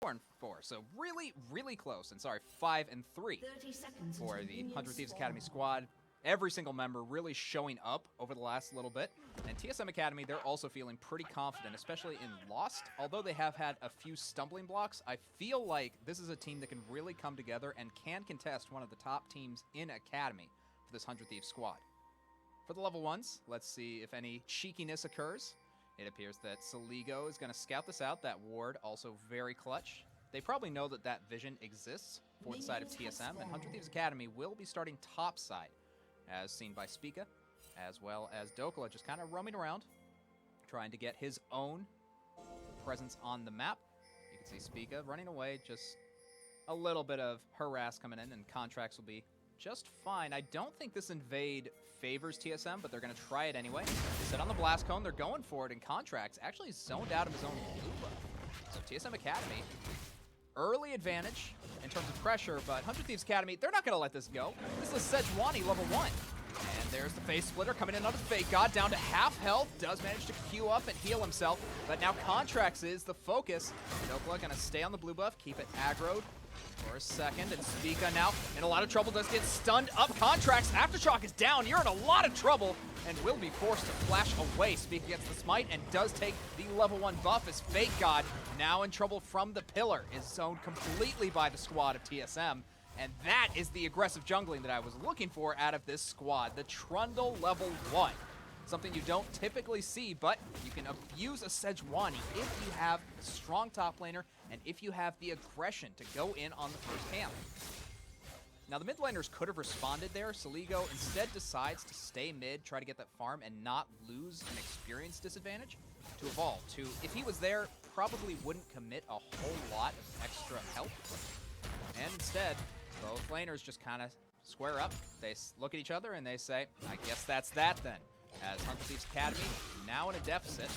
4-4, so really, really close. And sorry, 5-3 for the 100 Thieves Academy squad. Every single member really showing up over the last little bit. And TSM Academy, they're also feeling pretty confident, especially in Lost. Although they have had a few stumbling blocks, I feel like this is a team that can really come together and can contest one of the top teams in Academy for this 100 Thieves squad. For the level 1s, let's see if any cheekiness occurs. It appears that Saligo is going to scout this out. That ward also very clutch. They probably know that that vision exists for the side of TSM, and 100 Thieves Academy will be starting top side, as seen by Spica, as well as Dokla just kind of roaming around, trying to get his own presence on the map. You can see Spica running away, just a little bit of harass coming in, and contracts will be just fine. I don't think this invade favors TSM, but they're going to try it anyway. They sit on the blast cone, they're going for it, and contracts actually zoned out of his own blue buff. So TSM Academy, early advantage in terms of pressure, but 100 Thieves Academy, they're not going to let this go. This is Sejuani, level 1. And there's the face splitter coming in on the Fake God, down to half health, does manage to queue up and heal himself, but now Contracts is the focus. Dokla going to stay on the blue buff, keep it aggroed for a second, and Spica now in a lot of trouble, does get stunned up. Contracts, Aftershock is down, you're in a lot of trouble, and will be forced to flash away. Spica gets the smite and does take the level 1 buff as Fake God, now in trouble from the pillar, is zoned completely by the squad of TSM. And that is the aggressive jungling that I was looking for out of this squad. The Trundle level 1. Something you don't typically see, but you can abuse a Sejuani if you have a strong top laner and if you have the aggression to go in on the first camp. Now, the mid laners could have responded there. Saligo instead decides to stay mid, try to get that farm, and not lose an experience disadvantage to evolve. To, if he was there, probably wouldn't commit a whole lot of extra help. And instead, both laners just kind of square up. They look at each other and they say, I guess that's that then. As 100 Thieves Academy now in a deficit.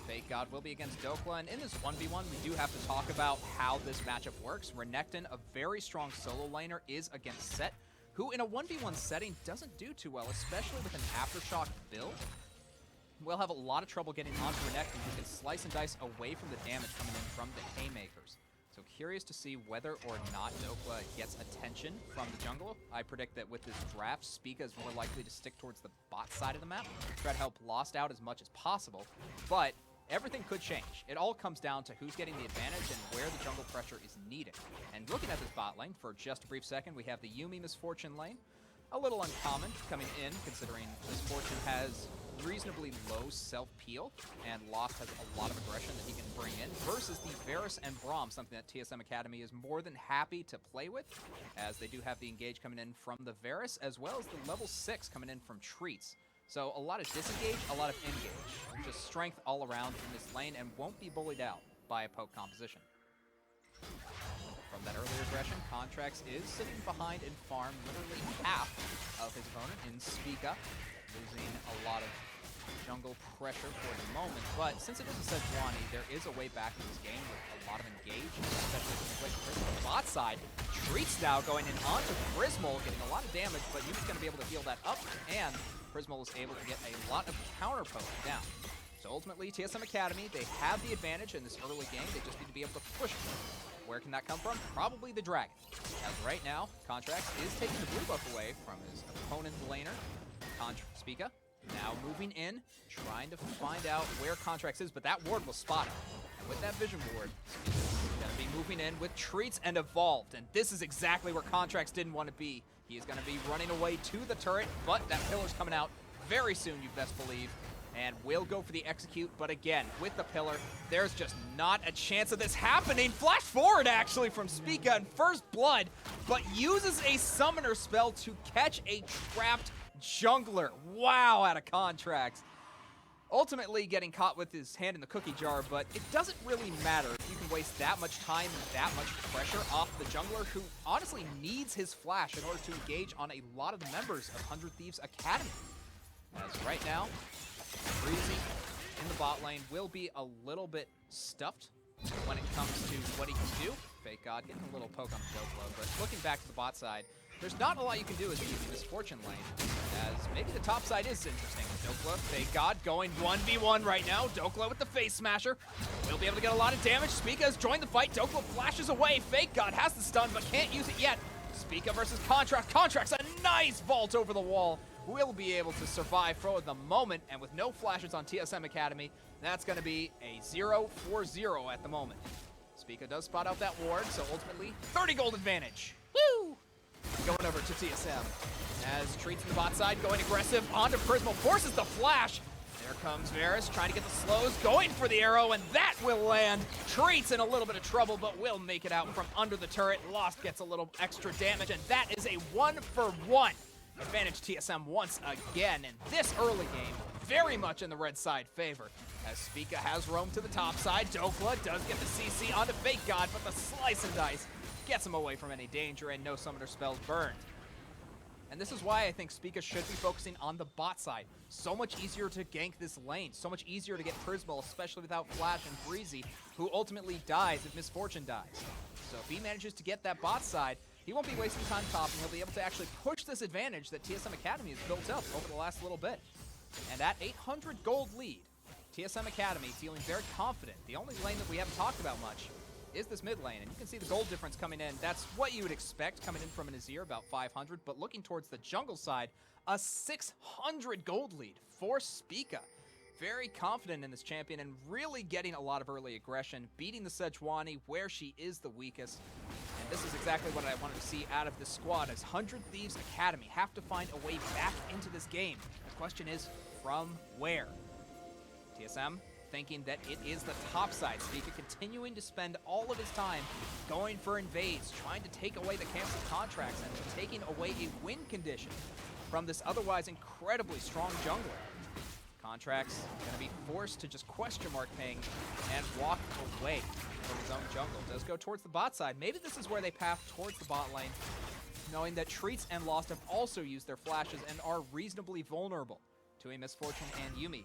Fake God will be against Dokla, and in this 1v1, we do have to talk about how this matchup works. Renekton, a very strong solo laner, is against Set, who in a 1v1 setting doesn't do too well, especially with an Aftershock build. We'll have a lot of trouble getting onto Renekton, who can slice and dice away from the damage coming in from the Haymakers. So curious to see whether or not Dokla gets attention from the jungle. I predict that with this draft, Spica is more likely to stick towards the bot side of the map, try to help Lost out as much as possible, but everything could change. It all comes down to who's getting the advantage and where the jungle pressure is needed. And looking at this bot lane for just a brief second, we have the Yuumi Misfortune lane. A little uncommon coming in, considering Misfortune has reasonably low self-peel, and Lost has a lot of aggression that he can bring in, versus the Varus and Braum, something that TSM Academy is more than happy to play with, as they do have the engage coming in from the Varus, as well as the level 6 coming in from Treats. So a lot of disengage, a lot of engage. Just strength all around in this lane, and won't be bullied out by a poke composition. From that earlier aggression, Contracts is sitting behind in farm literally half of his opponent in Spica, losing a lot of jungle pressure for the moment. But since it is a Sejuani, there is a way back in this game with a lot of engage, especially with the bot side. Treats now going in onto Prismal, getting a lot of damage, but Yumi's going to be able to heal that up, and Prismal is able to get a lot of counter poke down. So ultimately, TSM Academy, they have the advantage in this early game. They just need to be able to push it. Where can that come from? Probably the Dragon. As right now, Contracts is taking the blue buff away from his opponent laner, Spica. Now moving in, trying to find out where Contracts is, but that ward will spot him. And with that vision ward, Spica's going to be moving in with Treats and Evolved. And this is exactly where Contracts didn't want to be. He is going to be running away to the turret, but that pillar's coming out very soon, you best believe. And will go for the execute, but again, with the pillar, there's just not a chance of this happening. Flash forward, actually, from Spica in first blood, but uses a summoner spell to catch a trapped jungler. Wow, out of Contracts. Ultimately getting caught with his hand in the cookie jar, but it doesn't really matter if you can waste that much time and that much pressure off the jungler, who honestly needs his flash in order to engage on a lot of the members of 100 Thieves Academy. As right now, Breezy in the bot lane will be a little bit stuffed when it comes to what he can do. Fake God getting a little poke on the Dokla, but looking back to the bot side, there's not a lot you can do as the Misfortune lane, as maybe the top side is interesting. Dokla, Fake God going 1v1 right now. Dokla with the face smasher. Will be able to get a lot of damage. Spica has joined the fight. Dokla flashes away. Fake God has the stun, but can't use it yet. Spica versus Contract. Contract's a nice vault over the wall. Will be able to survive for the moment, and with no flashes on TSM Academy, that's going to be a 0-4-0 at the moment. Spica does spot out that ward, so ultimately 30 gold advantage. Woo! Going over to TSM. As Treats in the bot side, going aggressive onto Prismal, forces the flash. There comes Varus, trying to get the slows, going for the arrow, and that will land. Treats in a little bit of trouble, but will make it out from under the turret. Lost gets a little extra damage, and that is a 1-for-1 advantage TSM once again. And this early game, very much in the red side favor. As Spica has roamed to the top side, Dokla does get the CC onto Fake God, but the slice and dice gets him away from any danger, and no summoner spells burned. And this is why I think Spica should be focusing on the bot side. So much easier to gank this lane, so much easier to get Prismal, especially without Flash and Breezy, who ultimately dies if Misfortune dies. So if he manages to get that bot side, he won't be wasting time top, and he'll be able to actually push this advantage that TSM Academy has built up over the last little bit. And at 800 gold lead, TSM Academy feeling very confident. The only lane that we haven't talked about much is this mid lane, and you can see the gold difference coming in. That's what you would expect coming in from an Azir, about 500, but looking towards the jungle side, a 600 gold lead for Spica. Very confident in this champion and really getting a lot of early aggression, beating the Sejuani where she is the weakest. And this is exactly what I wanted to see out of this squad, as 100 Thieves Academy have to find a way back into this game. The question is, from where? TSM thinking that it is the top side. Spica continuing to spend all of his time going for invades, trying to take away the camps of Contracts, and taking away a win condition from this otherwise incredibly strong jungler. Contracts going to be forced to just question mark ping and walk away from his own jungle. Does go towards the bot side. Maybe this is where they path towards the bot lane, knowing that Treats and Lost have also used their flashes and are reasonably vulnerable to a Misfortune and Yuumi.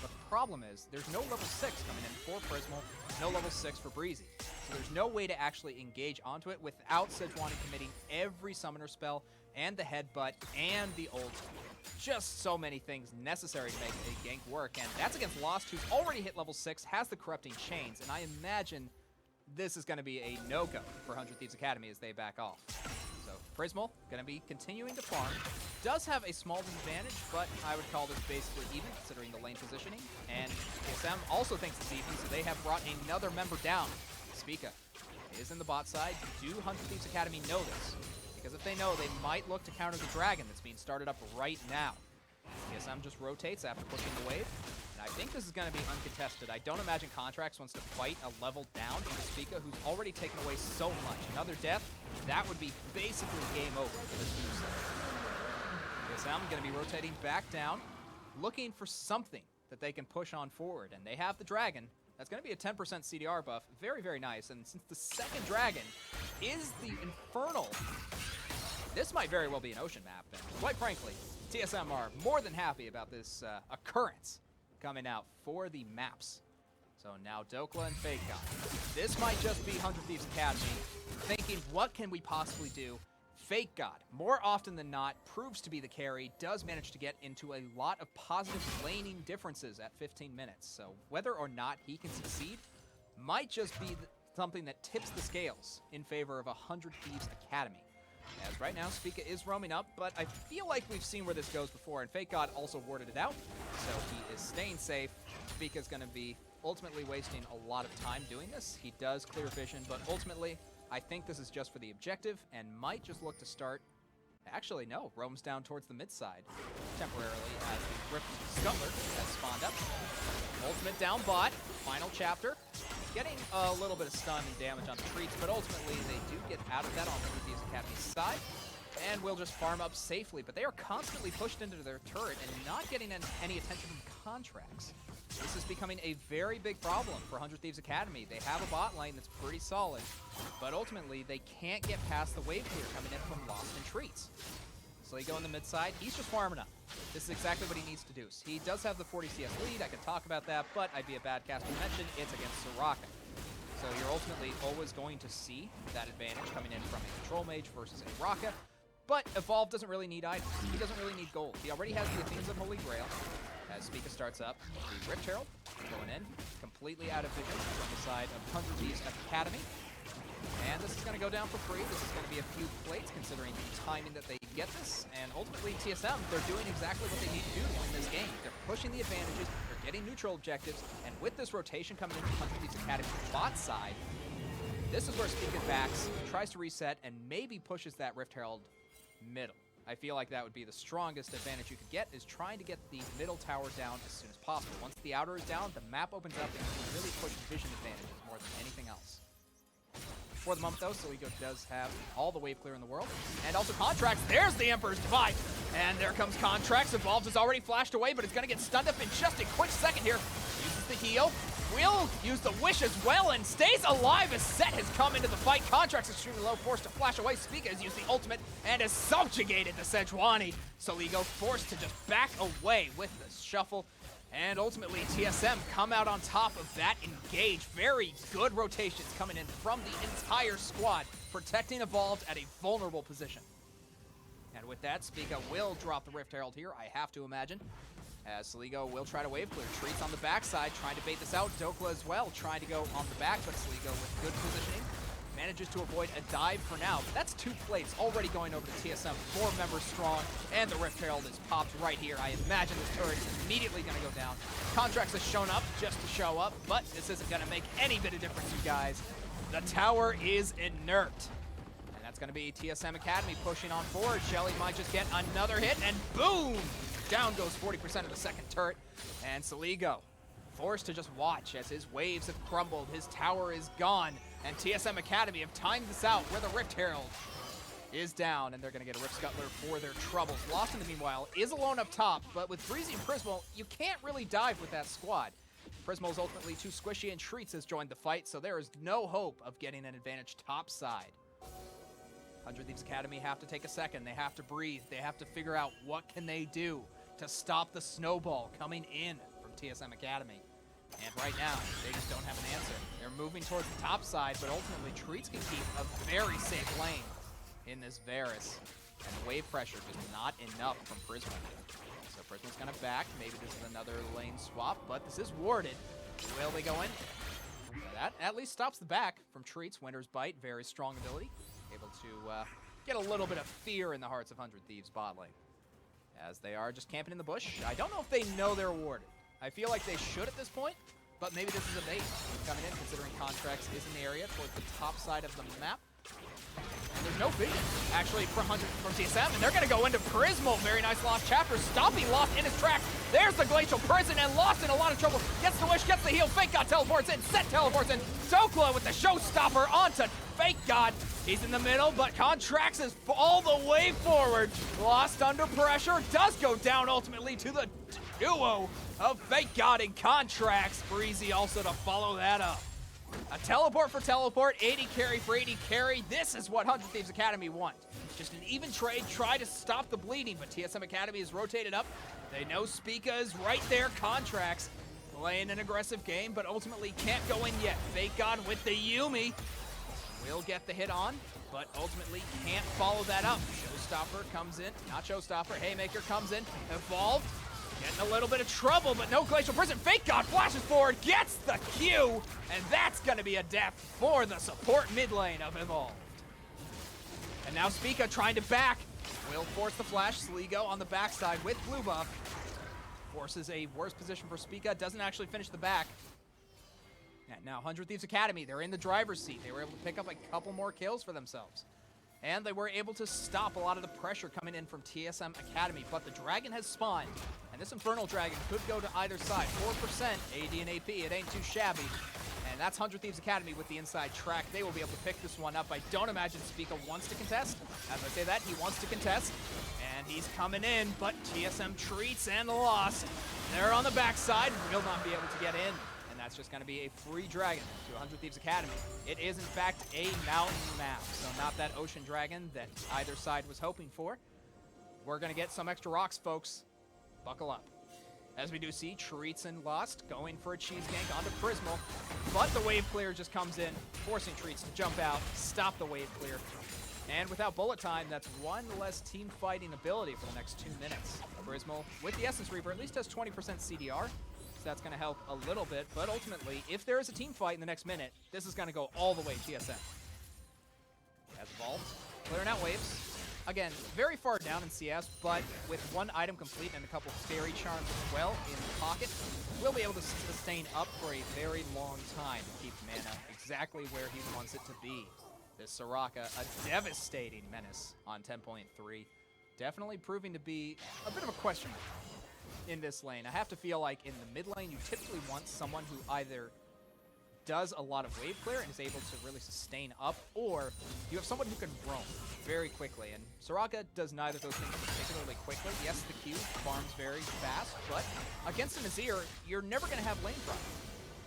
But the problem is, there's no level 6 coming in for Prismal, no level 6 for Breezy. So there's no way to actually engage onto it without Sejuani committing every summoner spell, and the headbutt, and the ult. Just so many things necessary to make a gank work, and that's against Lost, who's already hit level 6, has the Corrupting Chains, and I imagine this is going to be a no-go for 100 Thieves Academy as they back off. So Prismal going to be continuing to farm. Does have a small disadvantage, but I would call this basically even considering the lane positioning. And TSM also thinks it's even, so they have brought another member down. Spica is in the bot side. Do 100 Thieves Academy know this? Because if they know, they might look to counter the dragon that's being started up right now. TSM just rotates after pushing the wave. And I think this is going to be uncontested. I don't imagine Contracts wants to fight a level down into Spica, who's already taken away so much. Another death, that would be basically game over for this new set. TSM going to be rotating back down, looking for something that they can push on forward. And they have the dragon. That's going to be a 10% CDR buff. Very, very nice. And since the second dragon is the Infernal, this might very well be an ocean map. And quite frankly, TSM are more than happy about this occurrence coming out for the maps. So now Dokla and Fake God. This might just be 100 Thieves Academy thinking, what can we possibly do? Fake God, more often than not, proves to be the carry, does manage to get into a lot of positive laning differences at 15 minutes. So whether or not he can succeed might just be something that tips the scales in favor of 100 Thieves Academy. As right now, Spica is roaming up, but I feel like we've seen where this goes before, and Fake God also warded it out, so he is staying safe. Spica's going to be ultimately wasting a lot of time doing this. He does clear vision, but ultimately, I think this is just for the objective, and might just look to start. Actually, no, roams down towards the mid side temporarily as the Rift Scuttler has spawned up. Ultimate down bot, final chapter. Getting a little bit of stun and damage on the Treats, but ultimately they do get out of that on the Thieves Academy's side, and will just farm up safely. But they are constantly pushed into their turret and not getting any attention from Contracts. This is becoming a very big problem for 100 Thieves Academy. They have a bot lane that's pretty solid, but ultimately they can't get past the wave clear coming in from Lost and Treats. So they go in the mid side. He's just farming up. This is exactly what he needs to do. He does have the 40 CS lead. I could talk about that, but I'd be a bad caster to mention. It's against Soraka. So you're ultimately always going to see that advantage coming in from a Control Mage versus a Raka. But Evolve doesn't really need items. He doesn't really need gold. He already has the Athenes of Holy Grail. As Spica starts up, the Rift Herald going in, completely out of vision from the side of 100 Thieves Academy. And this is going to go down for free. This is going to be a few plates considering the timing that they get this. And ultimately, TSM, they're doing exactly what they need to do to win this game. They're pushing the advantages, they're getting neutral objectives, and with this rotation coming in from 100 Thieves Academy bot side, this is where Spica backs, tries to reset, and maybe pushes that Rift Herald middle. I feel like that would be the strongest advantage you could get, is trying to get the middle tower down as soon as possible. Once the outer is down, the map opens up and you can really push vision advantages more than anything else. For the moment though, Soligo does have all the wave clear in the world. And also Contracts, there's the Emperor's Divide! And there comes Contracts, Evolved is already flashed away, but it's gonna get stunned up in just a quick second here. Uses the heal, will use the Wish as well, and stays alive as Set has come into the fight. Contracts extremely low, forced to flash away. Spica has used the ultimate and has subjugated the Sejuani. Soligo forced to just back away with the shuffle. And ultimately, TSM come out on top of that engage. Very good rotations coming in from the entire squad, protecting Evolved at a vulnerable position. And with that, Spica will drop the Rift Herald here, I have to imagine. As Soligo will try to wave clear. Treats on the backside, trying to bait this out. Dokla as well, trying to go on the back, but Soligo with good positioning manages to avoid a dive for now. But that's 2 plates already going over to TSM, 4 members strong, and the Rift Herald is popped right here. I imagine this turret is immediately going to go down. Contracts has shown up just to show up, but this isn't going to make any bit of difference, you guys. The tower is inert. And that's going to be TSM Academy pushing on forward. Shelly might just get another hit, and boom! Down goes 40% of the second turret, and Soligo forced to just watch as his waves have crumbled, his tower is gone, and TSM Academy have timed this out where the Rift Herald is down, and they're going to get a Rift Scuttler for their troubles. Lost in the meanwhile is alone up top, but with Breezy and Prismo, you can't really dive with that squad. Prismo is ultimately too squishy, and Treats has joined the fight, so there is no hope of getting an advantage topside. 100 Thieves Academy have to take a second. They have to breathe. They have to figure out what can they do to stop the snowball coming in from TSM Academy. And right now, they just don't have an answer. They're moving towards the top side, but ultimately Treats can keep a very safe lane in this Varus. And the wave pressure just not enough from Prismo. So Prismo's gonna back. Maybe this is another lane swap, but this is warded. Will they go in? That at least stops the back from Treats. Winter's Bite, very strong ability. Able to get a little bit of fear in the hearts of 100 Thieves bot lane. As they are just camping in the bush. I don't know if they know they're warded. I feel like they should at this point, but maybe this is a bait coming in, considering Contracts is in the area towards the top side of the map. And there's no vision, actually, from TSM, and they're going to go into Prismo. Very nice Lost Chapter, stopping Lost in his tracks. There's the Glacial Prison, and Lost in a lot of trouble. Gets the Wish, gets the heal. Fake God teleports in. Set teleports in. Dokla with the Showstopper onto Fake God. He's in the middle, but Contracts is all the way forward. Lost under pressure. Does go down ultimately to the duo of Fake God and Contracts. Breezy also to follow that up. A teleport for teleport, 80 carry for 80 carry. This is what 100 Thieves Academy want. Just an even trade, try to stop the bleeding, but TSM Academy is rotated up. They know Spica is right there. Contracts playing an aggressive game, but ultimately can't go in yet. Fake God with the Yumi. Will get the hit on, but ultimately can't follow that up. Showstopper comes in, not Showstopper, Haymaker comes in, Evolved. Getting a little bit of trouble, but no Glacial Prison. Fake God flashes forward, gets the Q, and that's going to be a death for the support mid lane of Evolved. And now Spica trying to back. Will force the flash. Soligo on the backside with blue buff. Forces a worse position for Spica. Doesn't actually finish the back. And now 100 Thieves Academy, they're in the driver's seat. They were able to pick up a couple more kills for themselves. And they were able to stop a lot of the pressure coming in from TSM Academy. But the Dragon has spawned. And this Infernal Dragon could go to either side. 4% AD and AP, it ain't too shabby. And that's 100 Thieves Academy with the inside track. They will be able to pick this one up. I don't imagine Spica wants to contest. As I say that, he wants to contest. And he's coming in, but TSM Treats and the loss. They're on the backside, will not be able to get in. And that's just going to be a free dragon to 100 Thieves Academy. It is, in fact, a mountain map. So not that ocean dragon that either side was hoping for. We're going to get some extra rocks, folks. Buckle up. As we do see, Treats and Lost going for a cheese gank onto Prismal, but the wave clear just comes in, forcing Treats to jump out, stop the wave clear. And without bullet time, that's one less team fighting ability for the next 2 minutes. Prismal, with the Essence Reaper, at least has 20% CDR, so that's going to help a little bit. But ultimately, if there is a team fight in the next minute, this is going to go all the way TSM. As Vault, clearing out waves. Again, very far down in CS, but with one item complete and a couple Fairy Charms as well in the pocket, we'll be able to sustain up for a very long time and keep mana exactly where he wants it to be. This Soraka, a devastating menace on 10.3. Definitely proving to be a bit of a question mark in this lane. I have to feel like in the mid lane, you typically want someone who either does a lot of wave clear and is able to really sustain up, or you have someone who can roam very quickly. And Soraka does neither of those things particularly quickly. Yes, the Q farms very fast, but against an Azir, you're never going to have lane problem.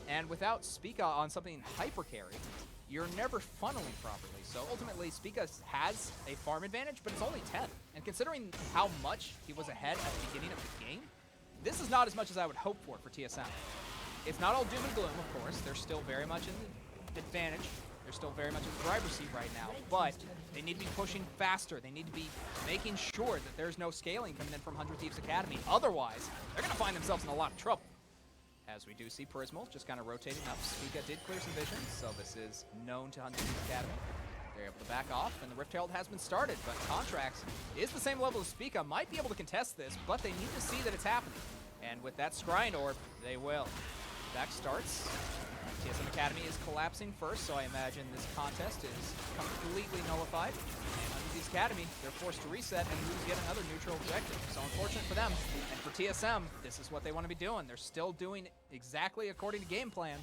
And without Spica on something hyper carry, you're never funneling properly. So ultimately, Spica has a farm advantage, but it's only 10. And considering how much he was ahead at the beginning of the game, this is not as much as I would hope for TSM. It's not all doom and gloom, of course. They're still very much in the advantage. They're still very much in the driver's seat right now. But they need to be pushing faster. They need to be making sure that there's no scaling coming in from 100 Thieves Academy. Otherwise, they're going to find themselves in a lot of trouble. As we do see Prismal just kind of rotating up. Spica did clear some vision, so this is known to 100 Thieves Academy. They're able to back off, and the Rift Herald has been started, but Contracts is the same level as Spica, might be able to contest this, but they need to see that it's happening. And with that Scrying Orb, they will. Back starts. TSM Academy is collapsing first, so I imagine this contest is completely nullified. And under these Academy, they're forced to reset and lose yet another neutral objective. So unfortunate for them. And for TSM, this is what they want to be doing. They're still doing exactly according to game plan,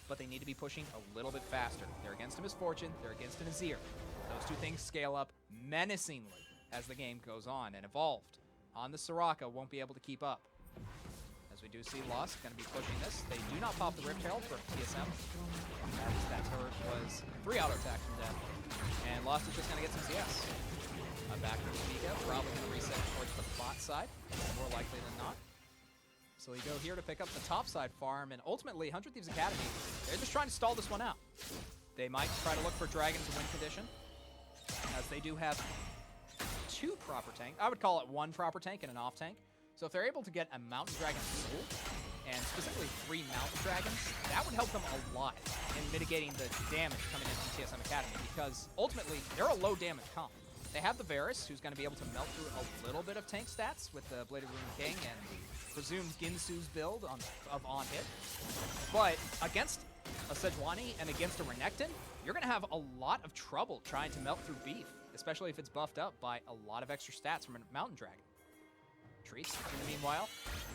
but they need to be pushing a little bit faster. They're against a Misfortune, they're against an Azir. Those two things scale up menacingly as the game goes on, and Evolved on the Soraka won't be able to keep up. As we do see Lost going to be pushing this. They do not pop the Rift Herald for TSM. That turret was 3 auto attacks from death. And Lost is just going to get some CS. Back to Spica, probably going to reset towards the bot side, more likely than not. So we go here to pick up the top side farm, and ultimately 100 Thieves Academy, they're just trying to stall this one out. They might try to look for Dragon to win condition, as they do have 2 proper tanks. I would call it 1 proper tank and an off tank. So if they're able to get a Mountain Dragon soul, and specifically 3 Mountain Dragons, that would help them a lot in mitigating the damage coming in from TSM Academy, because ultimately, they're a low damage comp. They have the Varus, who's going to be able to melt through a little bit of tank stats with the Bladed Rune King and presumed Ginsu's build of on-hit. But against a Sejuani and against a Renekton, you're going to have a lot of trouble trying to melt through beef, especially if it's buffed up by a lot of extra stats from a Mountain Dragon. Treats, in the meanwhile,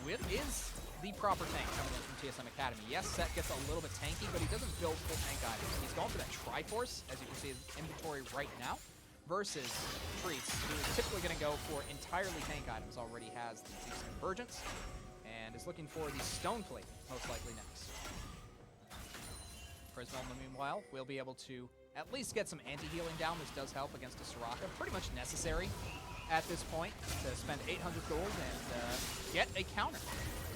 is the proper tank coming in from TSM Academy. Yes, Set gets a little bit tanky, but he doesn't build full tank items. He's going for that Triforce, as you can see his inventory right now, versus Treats, who is typically going to go for entirely tank items. Already has the Zeus Convergence, and is looking for the Stone Plate, most likely next. Prismal, in the meanwhile, will be able to at least get some anti-healing down. This does help against a Soraka. Pretty much necessary at this point to spend 800 gold and get a counter.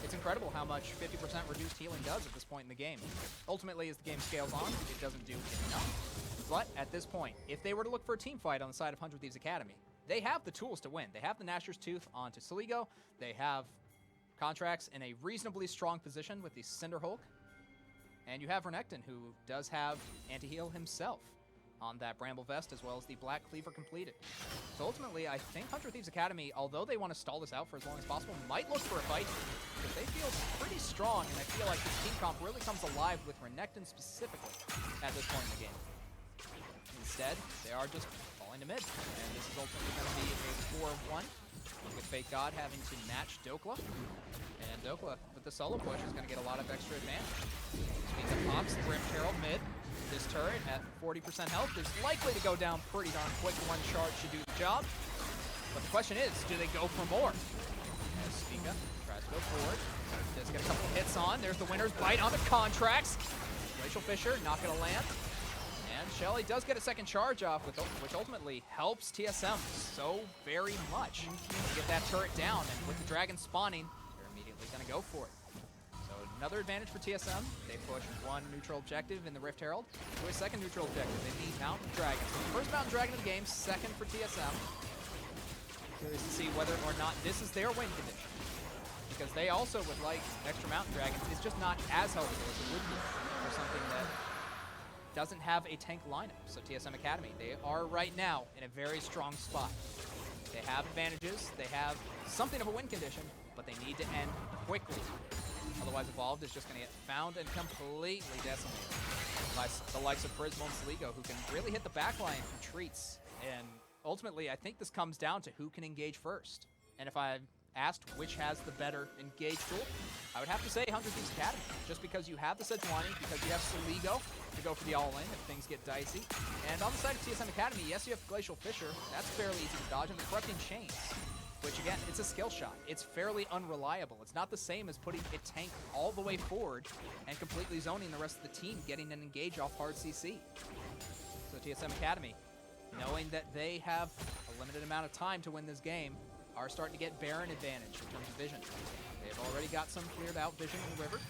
It's incredible how much 50% reduced healing does at this point in the game. Ultimately, as the game scales on, it doesn't do enough. But at this point, if they were to look for a team fight on the side of 100 Thieves Academy, they have the tools to win. They have the Nashor's Tooth onto Saligo. They have Contracts in a reasonably strong position with the Cinder Hulk. And you have Renekton, who does have anti-heal himself on that Bramble Vest, as well as the Black Cleaver completed. So ultimately, I think 100 Thieves Academy, although they want to stall this out for as long as possible, might look for a fight, because they feel pretty strong, and I feel like this team comp really comes alive with Renekton specifically at this point in the game. Instead, they are just falling to mid, and this is ultimately going to be a 4-1, with Fake God having to match Dokla. And Dokla, with the solo push, is going to get a lot of extra advantage. Spica pops the Rift Herald mid. This turret at 40% health is likely to go down pretty darn quick. 1 charge should do the job. But the question is, do they go for more? As Spica tries to go forward. Does get a couple hits on. There's the winner's bite on the Contracts. Rachel Fisher not going to land. And Shelly does get a second charge off, which ultimately helps TSM so very much to get that turret down. And with the dragon spawning, they're immediately immediately going to go for it. So another advantage for TSM. They push one neutral objective in the Rift Herald to a second neutral objective. They need Mountain Dragon. So the first Mountain Dragon of the game, second for TSM. Curious to see whether or not this is their win condition. Because they also would like extra Mountain Dragons. It's just not as helpful as it would be for something that doesn't have a tank lineup. So TSM Academy, they are right now in a very strong spot. They have advantages, they have something of a win condition, but they need to end quickly. Otherwise, Evolved is just going to get found and completely decimated by the likes of Prismo and Sligo, who can really hit the backline from treats. And ultimately, I think this comes down to who can engage first. And if I asked which has the better engage tool, I would have to say 100 Thieves Academy, just because you have the Sejuani, because you have Sligo to go for the all-in if things get dicey. And on the side of TSM Academy, yes, you have Glacial Fissure. That's fairly easy to dodge, and the Corrupting Chains, which again, it's a skill shot. It's fairly unreliable. It's not the same as putting a tank all the way forward and completely zoning the rest of the team, getting an engage off hard CC. So TSM Academy, knowing that they have a limited amount of time to win this game, are starting to get Baron advantage in terms of vision. They've already got some cleared out vision in the river,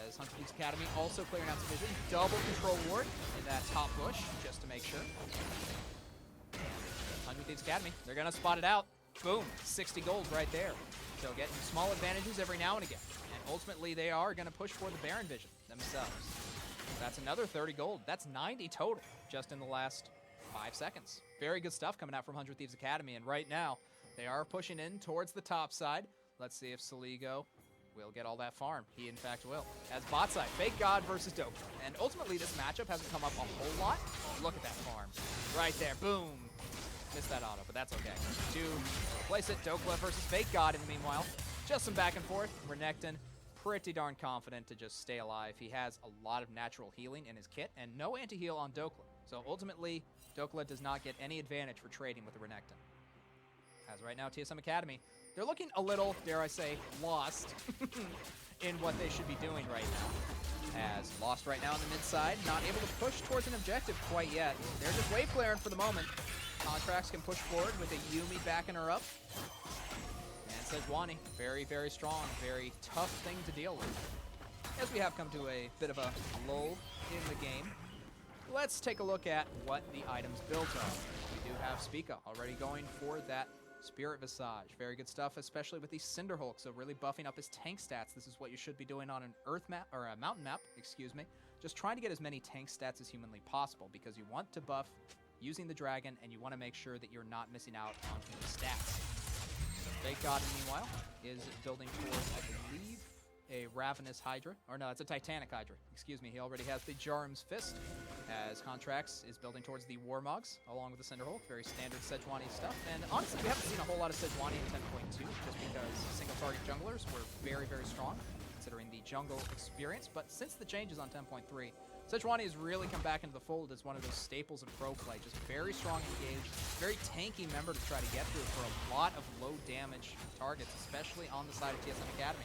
as 100 Thieves Academy also clearing out some vision. Double control ward in that top bush, just to make sure. 100 Thieves Academy, they're gonna spot it out. Boom, 60 gold right there. So getting small advantages every now and again. And ultimately, they are gonna push for the Baron vision themselves. That's another 30 gold. That's 90 total, just in the last 5 seconds. Very good stuff coming out from 100 Thieves Academy, and right now, they are pushing in towards the top side. Let's see if Sligo will get all that farm. He, in fact, will. As bot side, Fake God versus Dope. And ultimately, this matchup hasn't come up a whole lot. Look at that farm. Right there. Boom. Missed that auto, but that's okay. To replace it, Dokla versus Fake God in the meanwhile. Just some back and forth. Renekton, pretty darn confident to just stay alive. He has a lot of natural healing in his kit and no anti-heal on Dokla. So ultimately, Dokla does not get any advantage for trading with the Renekton. As right now, TSM Academy, they're looking a little, dare I say, lost in what they should be doing right now. As lost right now on the mid side, not able to push towards an objective quite yet. They're just wave clearing for the moment. Contracts can push forward with a Yuumi backing her up. And Sejuani, very, very strong, very tough thing to deal with. As we have come to a bit of a lull in the game, let's take a look at what the items built on. We do have Spica already going for that Spirit Visage. Very good stuff, especially with the Cinder Hulk, so really buffing up his tank stats. This is what you should be doing on an earth map, or a mountain map, excuse me. Just trying to get as many tank stats as humanly possible, because you want to buff using the dragon, and you want to make sure that you're not missing out on the stats. So Fake God, meanwhile, is building towards, I believe, a Ravenous Hydra. Or no, it's a Titanic Hydra. Excuse me, he already has the Jarum's Fist, as Contracts is building towards the Warmogs, along with the Cinder Hulk. Very standard Sejuani stuff. And honestly, we haven't seen a whole lot of Sejuani in 10.2, just because single-target junglers were very, very strong, considering the jungle experience. But since the changes on 10.3, Sejuani has really come back into the fold as one of those staples of pro play. Just very strong engaged, very tanky member to try to get through for a lot of low damage targets, especially on the side of TSM Academy.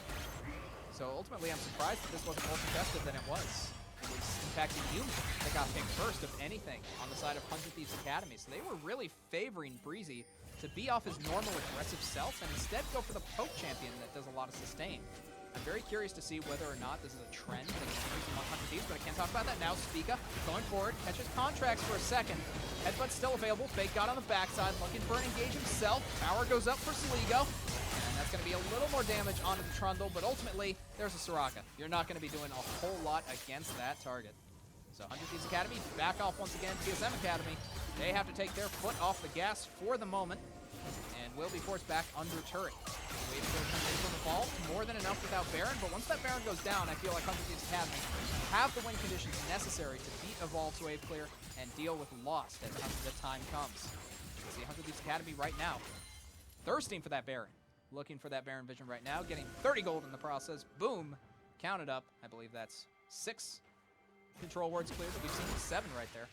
So ultimately, I'm surprised that this wasn't more contested than it was. It was, in fact, the Yuumi that got picked first of anything on the side of 100 Thieves Academy. So they were really favoring Breezy to be off his normal aggressive self and instead go for the poke champion that does a lot of sustain. I'm very curious to see whether or not this is a trend that continues among 100 Thieves, but I can't talk about that now. Spica going forward, catches Contracts for a second. Headbutt's still available. Fake God on the backside, looking for an engage himself. Power goes up for Sligo. And that's going to be a little more damage onto the Trundle, but ultimately, there's a Soraka. You're not going to be doing a whole lot against that target. So 100 Thieves Academy, back off once again. TSM Academy, they have to take their foot off the gas for the moment, and will be forced back under turret. Wave clear comes in from Evolved, more than enough without Baron, but once that Baron goes down, I feel like 100 Thieves Academy have the win conditions necessary to beat Evolved's wave clear and deal with Lost as the time comes. You see 100 Thieves Academy right now, thirsting for that Baron. Looking for that Baron vision right now, getting 30 gold in the process. Boom, counted up. I believe that's 6 control wards cleared, but we've seen 7 right there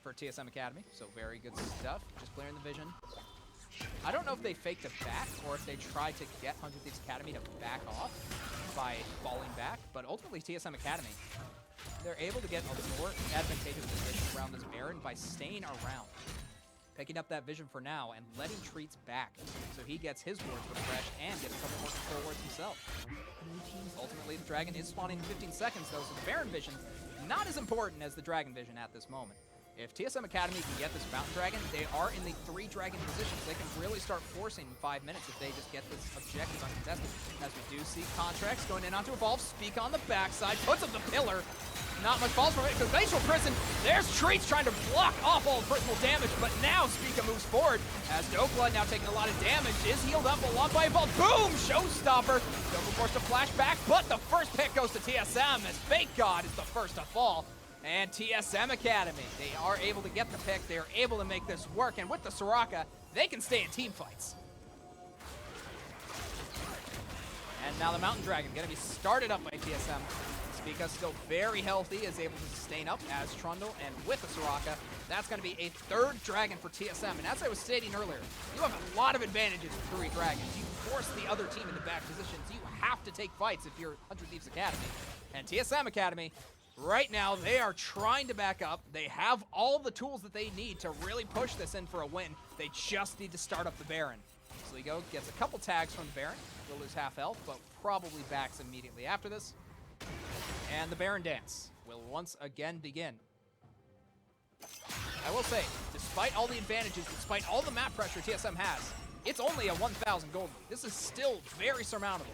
for TSM Academy, so very good stuff. Just clearing the vision. I don't know if they faked a back or if they tried to get 100 Thieves Academy to back off by falling back, but ultimately TSM Academy, they're able to get a more advantageous position around this Baron by staying around. picking up that vision for now and letting Treats back so he gets his wards refreshed and gets a couple more control wards himself. Ultimately, the Dragon is spawning in 15 seconds, though, so the Baron vision not as important as the Dragon vision at this moment. If TSM Academy can get this Mountain Dragon, they are in the 3 Dragon positions. They can really start forcing in 5 minutes if they just get this objective uncontested. As we do see Contracts going in onto Evolve, Speak on the backside, puts up the pillar. Not much falls from it, because Glacial Prison, there's Treats trying to block off all personal damage, but now Speaka moves forward as Dokla, now taking a lot of damage, is healed up a lot by Evolve. Boom! Showstopper! Dokla forced to flash back, but the first pick goes to TSM as Fake God is the first to fall. And TSM Academy, they are able to get the pick, they are able to make this work, and with the Soraka, they can stay in team fights. And now the Mountain Dragon gonna be started up by TSM. Speaka still very healthy, is able to sustain up as Trundle, and with the Soraka, that's gonna be a 3rd Dragon for TSM. And as I was stating earlier, you have a lot of advantages with 3 Dragons. You force the other team into back positions. You have to take fights if you're 100 Thieves Academy. And TSM Academy, right now, they are trying to back up. They have all the tools that they need to really push this in for a win. They just need to start up the Baron. Sligo gets a couple tags from the Baron. Will lose half health, but probably backs immediately after this. And the Baron dance will once again begin. I will say, despite all the advantages, despite all the map pressure TSM has, it's only a 1,000 gold lead. This is still very surmountable.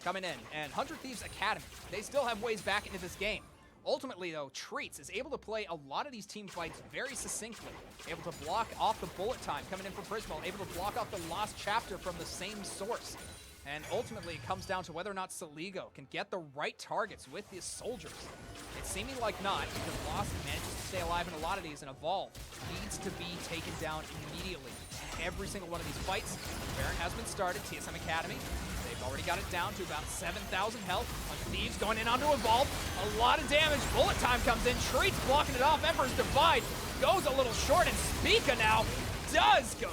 Coming in, and 100 Thieves Academy, they still have ways back into this game. Ultimately, though, Treats is able to play a lot of these team fights very succinctly. Able to block off the bullet time coming in from Prismal, able to block off the lost chapter from the same source. And ultimately, it comes down to whether or not Saligo can get the right targets with his soldiers. It's seeming like not, because Lost manages to stay alive in a lot of these, and Evolve needs to be taken down immediately. Every single one of these fights, Baron has been started, TSM Academy. They've already got it down to about 7,000 health. Thieves going in onto Evolve. A lot of damage. Bullet time comes in. Treats blocking it off. Emperor's Divide goes a little short, and Speaka now does go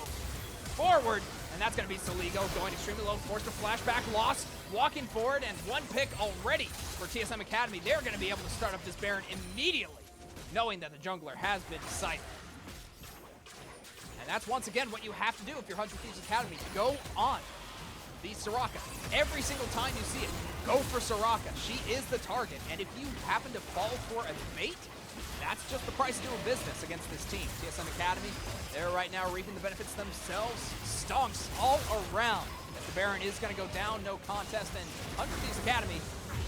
forward. And that's going to be Saligo going extremely low, forced to flashback, Lost, walking forward, and 1 pick already for TSM Academy. They're going to be able to start up this Baron immediately, knowing that the jungler has been decided. And that's once again what you have to do if you're 100 Thieves Academy. Go on the Soraka. Every single time you see it, go for Soraka. She is the target, and if you happen to fall for a bait, that's just the price of doing business against this team. TSM Academy, they're right now reaping the benefits themselves. Stonks all around. As the Baron is going to go down, no contest, and 100 Thieves Academy,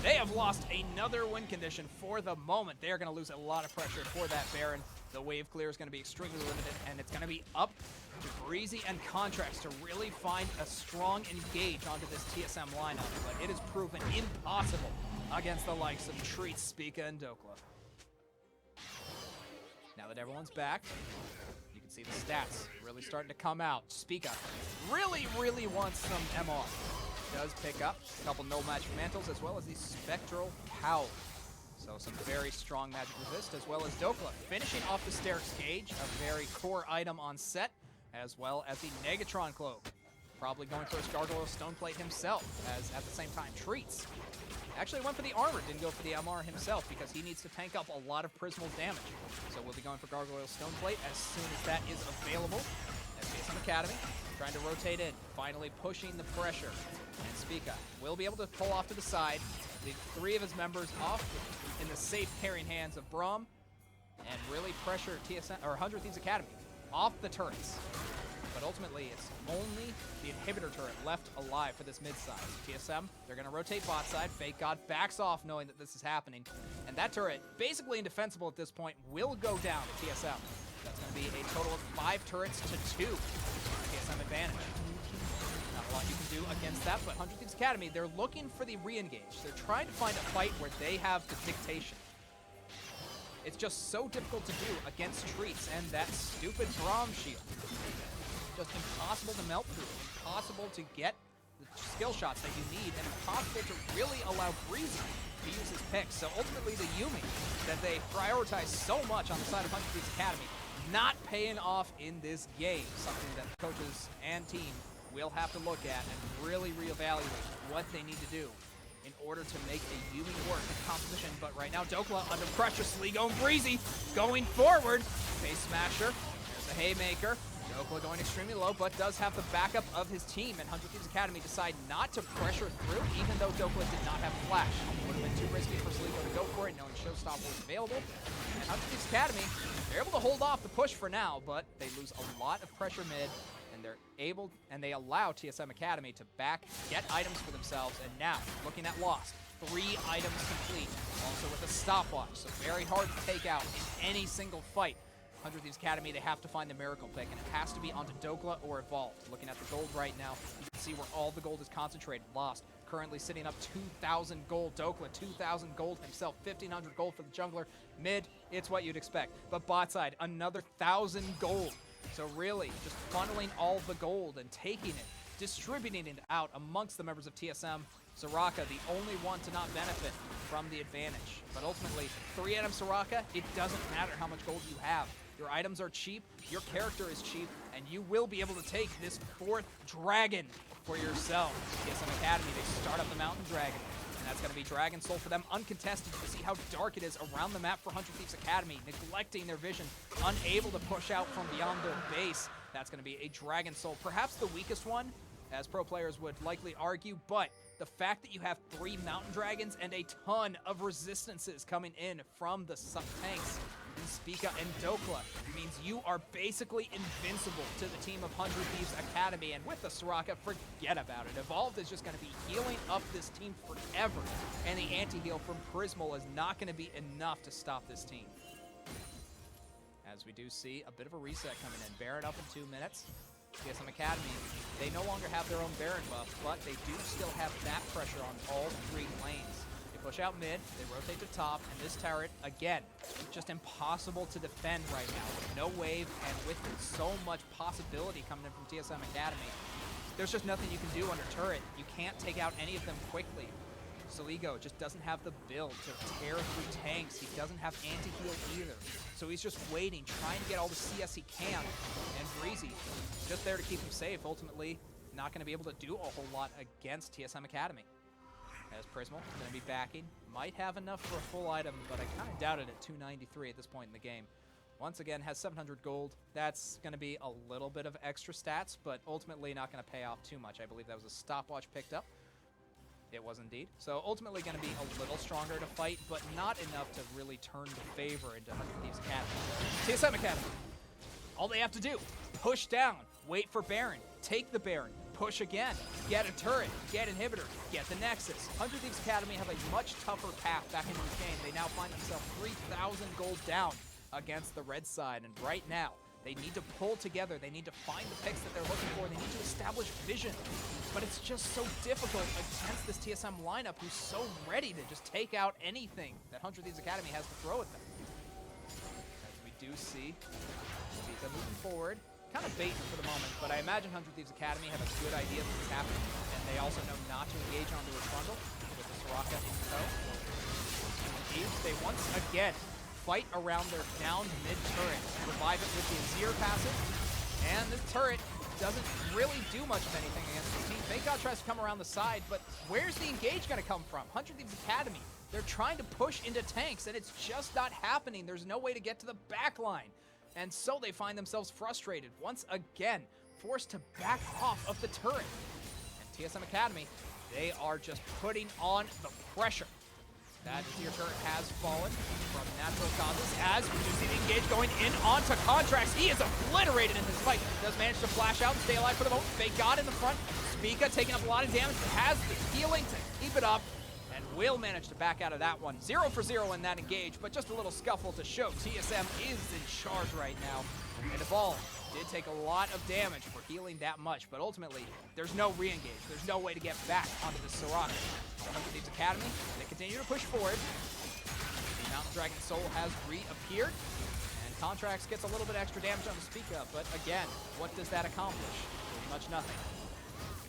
they have lost another win condition for the moment. They're going to lose a lot of pressure for that Baron. The wave clear is going to be extremely limited, and it's going to be up to Breezy and Contracts to really find a strong engage onto this TSM lineup, but it is proven impossible against the likes of Treats, Speaka, and Dokla. Now that everyone's back, you can see the stats really starting to come out. Speaka really wants some MR. Does pick up a couple no magic mantles as well as the Spectral Cowl. So some very strong magic resist, as well as Dokla finishing off the Steric's Gauge, a very core item on set, as well as the Negatron Cloak. Probably going for his Gargoyle Stoneplate himself, as at the same time Treats actually went for the armor, didn't go for the MR himself because he needs to tank up a lot of Prismal's damage. So we'll be going for Gargoyle Stoneplate as soon as that is available. As TSM Academy trying to rotate in, finally pushing the pressure. And Speaka will be able to pull off to the side, leave 3 of his members off in the safe carrying hands of Braum, and really pressure TSM or 100 Thieves Academy off the turrets. But ultimately, it's only the inhibitor turret left alive for this mid-side. TSM, they're going to rotate bot side. Fake God backs off knowing that this is happening. And that turret, basically indefensible at this point, will go down to TSM. That's going to be a total of 5 turrets to 2. TSM advantage. Not a lot you can do against that, but 100 Thieves Academy, they're looking for the re-engage. They're trying to find a fight where they have the dictation. It's just so difficult to do against Treats and that stupid Braum shield. Just impossible to melt through, impossible to get the skill shots that you need, and impossible to really allow Breezy to use his picks. So ultimately the Yuumi that they prioritize so much on the side of 100 Thieves Academy, not paying off in this game. Something that the coaches and team will have to look at and really reevaluate what they need to do in order to make a Yuumi work in composition. But right now, Dokla under pressure, Sligo and Breezy going forward. Face Smasher, there's the Haymaker. Dokla going extremely low, but does have the backup of his team, and 100 Thieves Academy decide not to pressure through, even though Dokla did not have flash. Would have been too risky for Sligo to go for it, knowing Showstopper was available. And 100 Thieves Academy, they're able to hold off the push for now, but they lose a lot of pressure mid, and they allow TSM Academy to get items for themselves, and now, looking at Lost, 3 items complete, also with a stopwatch, so very hard to take out in any single fight. 100 Thieves Academy, they have to find the miracle pick, and it has to be onto Dokla or Evolved. Looking at the gold right now, you can see where all the gold is concentrated. Lost, currently sitting up 2,000 gold. Dokla, 2,000 gold himself, 1,500 gold for the jungler. Mid, it's what you'd expect. But bot side, another 1,000 gold. So really, just funneling all the gold and taking it, distributing it out amongst the members of TSM. Soraka, the only one to not benefit from the advantage. But ultimately, 3-item Soraka, it doesn't matter how much gold you have. Your items are cheap, your character is cheap, and you will be able to take this 4th dragon for yourself. TSM Academy, they start up the Mountain Dragon, and that's going to be Dragon Soul for them, uncontested. You see how dark it is around the map for 100 Thieves Academy, neglecting their vision, unable to push out from beyond their base. That's going to be a Dragon Soul, perhaps the weakest one, as pro players would likely argue, but the fact that you have 3 Mountain Dragons and a ton of resistances coming in from the tanks, Spica and Dokla, means you are basically invincible to the team of 100 Thieves Academy, and with the Soraka, forget about it. Evolved is just going to be healing up this team forever, and the anti-heal from Prismal is not going to be enough to stop this team. As we do see a bit of a reset coming in. Baron up in 2 minutes. TSM Academy, they no longer have their own Baron buff, but they do still have map pressure on all 3 lanes. They push out mid, they rotate to top, and this turret, again, just impossible to defend right now. With no wave, and with so much possibility coming in from TSM Academy, there's just nothing you can do under turret. You can't take out any of them quickly. Sligo just doesn't have the build to tear through tanks. He doesn't have anti-heal either. So he's just waiting, trying to get all the CS he can. And Breezy, just there to keep him safe. Ultimately, not going to be able to do a whole lot against TSM Academy. As Prismal going to be backing. Might have enough for a full item, but I kind of doubt it at 293 at this point in the game. Once again, has 700 gold. That's going to be a little bit of extra stats, but ultimately not going to pay off too much. I believe that was a stopwatch picked up. It was indeed. So ultimately going to be a little stronger to fight, but not enough to really turn the favor into 100 Thieves Academy. TSM Academy, all they have to do, push down, wait for Baron, take the Baron, push again, get a turret, get inhibitor, get the Nexus. 100 Thieves Academy have a much tougher path back into this game. They now find themselves 3,000 gold down against the red side, and right now, they need to pull together. They need to find the picks that they're looking for. They need to establish vision. But it's just so difficult against this TSM lineup who's so ready to just take out anything that 100 Thieves Academy has to throw at them. As we do see Spica moving forward. Kind of baiting for the moment, but I imagine 100 Thieves Academy have a good idea of what's happening, and they also know not to engage onto a bundle with the Soraka in tow. Thieves, they once again fight around their downed mid-turret, revive it with the Azir passive, and this turret doesn't really do much of anything against this team. FLICKR tries to come around the side, but where's the engage going to come from? 100 Thieves Academy, they're trying to push into tanks, and it's just not happening. There's no way to get to the back line, and so they find themselves frustrated, once again, forced to back off of the turret. And TSM Academy, they are just putting on the pressure. That Azir turret has fallen from natural causes as we do see the engage going in onto Contracts. He is obliterated in this fight. Does manage to flash out and stay alive for the moment. FLICKR in the front. Spica taking up a lot of damage, but has the healing to keep it up and will manage to back out of that one. 0 for 0 in that engage, but just a little scuffle to show TSM is in charge right now. And Evolve did take a lot of damage for healing that much, but ultimately, there's no re-engage. There's no way to get back onto the Soraka. So 100 Thieves Academy, they continue to push forward. The Mountain Dragon Soul has reappeared, and Contracts gets a little bit extra damage on the Spica, but again, what does that accomplish? Pretty much nothing.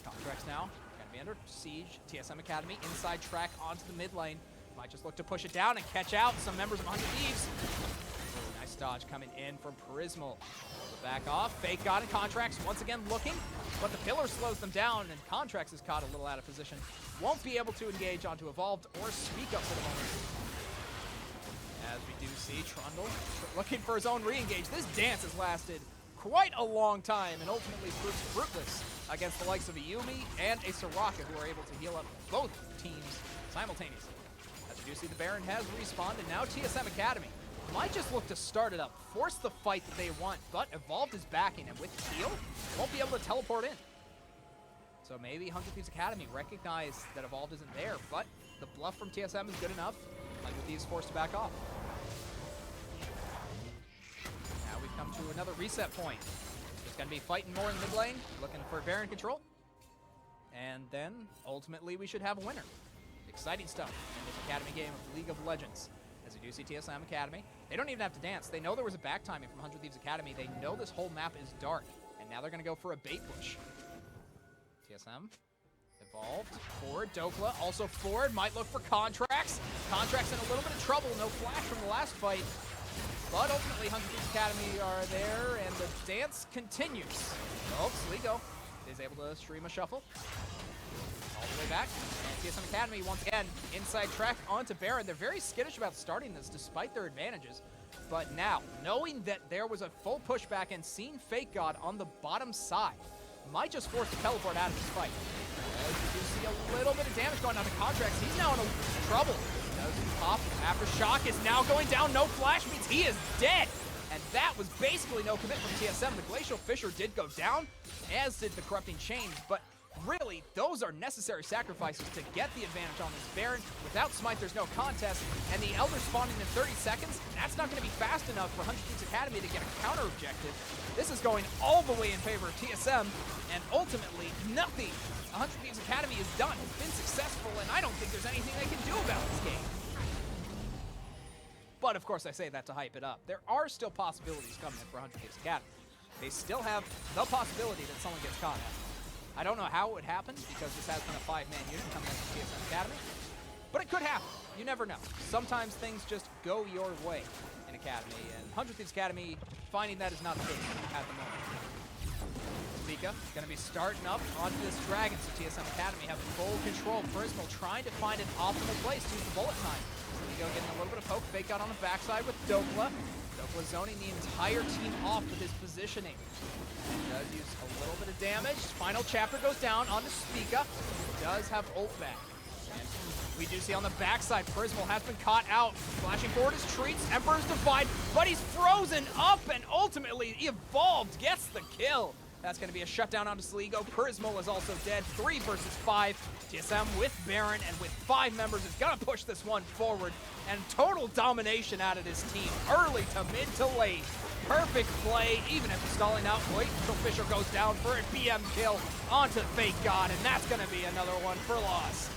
Contracts now, gonna be under siege. TSM Academy, inside track onto the mid lane. Might just look to push it down and catch out some members of 100 Thieves. Nice dodge coming in from Prismal. Back off. FLICKR and Contracts once again looking, but the pillar slows them down, and Contracts is caught a little out of position. Won't be able to engage onto Evolved or Speak Up for the moment. As we do see Trundle looking for his own re-engage. This dance has lasted quite a long time and ultimately proves fruitless against the likes of a Yumi and a Soraka, who are able to heal up both teams simultaneously. As you do see, the Baron has respawned, and now TSM Academy might just look to start it up, force the fight that they want, but Evolved is backing, and with heal, won't be able to teleport in. So maybe 100 Thieves Academy recognize that Evolved isn't there, but the bluff from TSM is good enough. 100 Thieves forced to back off. Now we come to another reset point. Just going to be fighting more in the mid lane, looking for Baron control. And then, ultimately, we should have a winner. Exciting stuff in this Academy game of League of Legends. As you do see TSM Academy, they don't even have to dance. They know there was a back timing from 100 Thieves Academy. They know this whole map is dark, and now they're going to go for a bait push. TSM, Evolved, forward, Dokla, also forward, might look for Contracts. Contracts in a little bit of trouble, no flash from the last fight. But ultimately, 100 Thieves Academy are there, and the dance continues. Oh, Sligo is able to stream a shuffle. All the way back. And TSM Academy, once again, inside track onto Baron. They're very skittish about starting this, despite their advantages. But now, knowing that there was a full pushback and seeing Fake God on the bottom side, might just force the teleport out of this fight. As you do see a little bit of damage going on to Contracts. He's now in trouble. Does pop. Aftershock is now going down. No flash means he is dead. And that was basically no commit from TSM. The Glacial Fissure did go down, as did the Corrupting Chains, but really, those are necessary sacrifices to get the advantage on this Baron. Without Smite, there's no contest, and the Elder spawning in 30 seconds, that's not going to be fast enough for 100 Thieves Academy to get a counter objective. This is going all the way in favor of TSM, and ultimately, nothing 100 Thieves Academy has done has been successful, and I don't think there's anything they can do about this game. But of course, I say that to hype it up. There are still possibilities coming in for 100 Thieves Academy. They still have the possibility that someone gets caught out. I don't know how it would happen, because this has been a 5-man unit coming in from TSM Academy. But it could happen. You never know. Sometimes things just go your way in Academy, and 100 Thieves Academy finding that is not the case at the moment. Zika going to be starting up onto this Dragon, so TSM Academy have full control. Prismal trying to find an optimal place to use the bullet time. Sligo getting a little bit of poke. Fake out on the backside with Dokla. Dokla zoning the entire team off with his positioning. And does use a little bit of damage. Final chapter goes down onto Spica. Does have ult back. And we do see on the backside, Prismal has been caught out. Flashing forward his treats, Emperor's Divide, but he's frozen up, and ultimately Evolved gets the kill. That's going to be a shutdown onto Sligo. Prismal is also dead. 3 versus 5. TSM with Baron and with 5 members is going to push this one forward. And total domination out of this team. Early to mid to late. Perfect play, even if stalling out. Glacial Fissure goes down for a BM kill onto Fake God, and that's going to be another one for loss.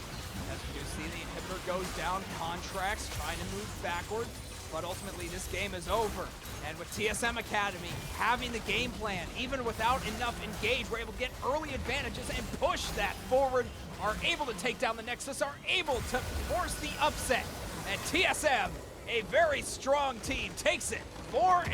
As you see, the inhibitor goes down. Contracts trying to move backward, but ultimately this game is over. And with TSM Academy having the game plan, even without enough engage, we're able to get early advantages and push that forward, are able to take down the Nexus, are able to force the upset. And TSM, a very strong team, takes it 4-5.